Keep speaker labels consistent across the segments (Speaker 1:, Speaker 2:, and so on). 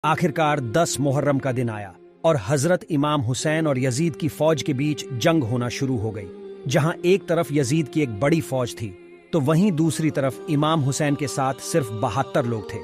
Speaker 1: आखिरकार 10 मुहर्रम का दिन आया और हजरत इमाम हुसैन और यजीद की फौज के बीच जंग होना शुरू हो गई। जहां एक तरफ यजीद की एक बड़ी फौज थी तो वहीं दूसरी तरफ इमाम हुसैन के साथ सिर्फ 72 लोग थे।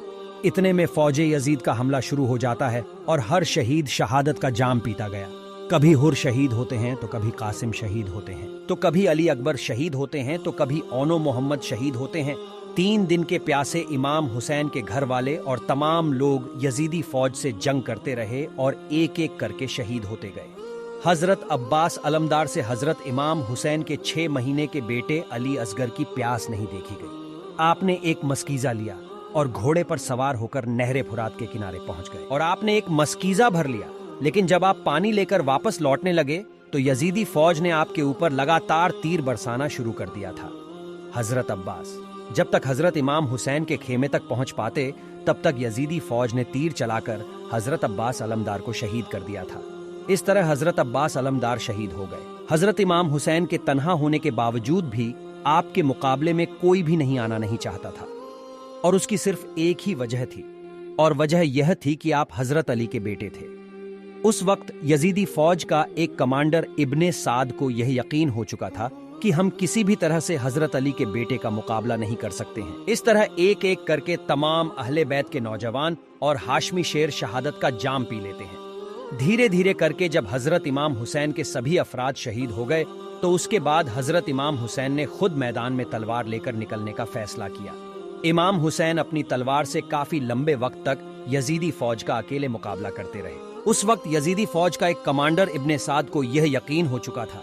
Speaker 1: इतने में फौज यजीद का हमला शुरू हो जाता है और हर शहीद शहादत का जाम पीता गया। कभी हुर शहीद होते हैं तो कभी कासिम शहीद होते हैं, तो कभी अली अकबर शहीद होते हैं, तो कभी ओनो मोहम्मद शहीद होते हैं। 3 दिन के प्यासे इमाम हुसैन के घर वाले और तमाम लोग यजीदी फौज से जंग करते रहे और एक एक करके शहीद होते गए। हजरत अब्बास अलमदार से हजरत इमाम हुसैन के 6 महीने के बेटे अली असगर की प्यास नहीं देखी गई। आपने एक मस्कीजा लिया और घोड़े पर सवार होकर नहरे फुरात के किनारे पहुंच गए और आपने एक मस्कीजा भर लिया, लेकिन जब आप पानी लेकर वापस लौटने लगे तो यजीदी फौज ने आपके ऊपर लगातार तीर बरसाना शुरू कर दिया था। हजरत अब्बास जब तक हजरत इमाम हुसैन के खेमे तक पहुंच पाते तब तक यजीदी फौज ने तीर चलाकर हजरत अब्बास अलमदार को शहीद कर दिया था। इस तरह हजरत अब्बास अलमदार शहीद हो गए। हजरत इमाम हुसैन के तन्हा होने के बावजूद भी आपके मुकाबले में कोई भी नहीं आना नहीं चाहता था और उसकी सिर्फ एक ही वजह थी, और वजह यह थी कि आप हजरत अली के बेटे थे। उस वक्त यजीदी फौज का एक कमांडर इब्ने साद को यह यकीन हो चुका था कि हम किसी भी तरह से हजरत अली के बेटे का मुकाबला नहीं कर सकते हैं। इस तरह एक एक करके तमाम अहले बैत के नौजवान और हाशमी शेर शहादत का जाम पी लेते हैं। धीरे धीरे करके जब हजरत इमाम हुसैन के सभी अफराद शहीद हो गए तो उसके बाद हजरत इमाम हुसैन ने खुद मैदान में तलवार लेकर निकलने का फैसला किया। इमाम हुसैन अपनी तलवार से काफी लंबे वक्त तक यजीदी फौज का अकेले मुकाबला करते रहे। उस वक्त यजीदी फौज का एक कमांडर इब्ने साद को यह यकीन हो चुका था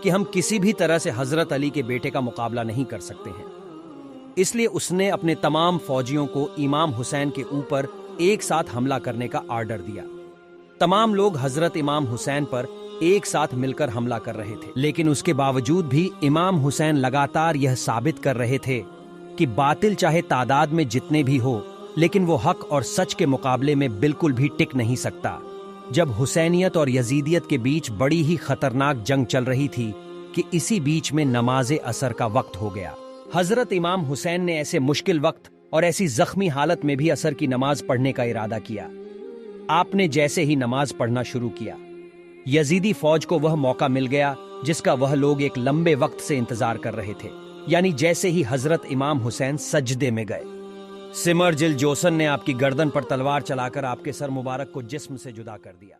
Speaker 1: कि हम किसी भी तरह से हजरत अली के बेटे का मुकाबला नहीं कर सकते हैं। इसलिए उसने अपने तमाम फौजियों को इमाम हुसैन के ऊपर एक साथ हमला करने का आर्डर दिया। तमाम लोग हजरत इमाम हुसैन पर एक साथ मिलकर हमला कर रहे थे, लेकिन उसके बावजूद भी इमाम हुसैन लगातार यह साबित कर रहे थे कि बातिल चाहे तादाद में जितने भी हो, लेकिन वो हक और सच के मुकाबले में बिल्कुल भी टिक नहीं सकता। जब हुसैनियत और यजीदियत के बीच बड़ी ही खतरनाक जंग चल रही थी कि इसी बीच में नमाज़े असर का वक्त हो गया। हजरत इमाम हुसैन ने ऐसे मुश्किल वक्त और ऐसी जख्मी हालत में भी असर की नमाज पढ़ने का इरादा किया। आपने जैसे ही नमाज पढ़ना शुरू किया, यजीदी फौज को वह मौका मिल गया जिसका वह लोग एक लंबे वक्त से इंतजार कर रहे थे, यानी जैसे ही हजरत इमाम हुसैन सजदे में गए, सिमर जिल जोसन ने आपकी गर्दन पर तलवार चलाकर आपके सर मुबारक को जिस्म से जुदा कर दिया।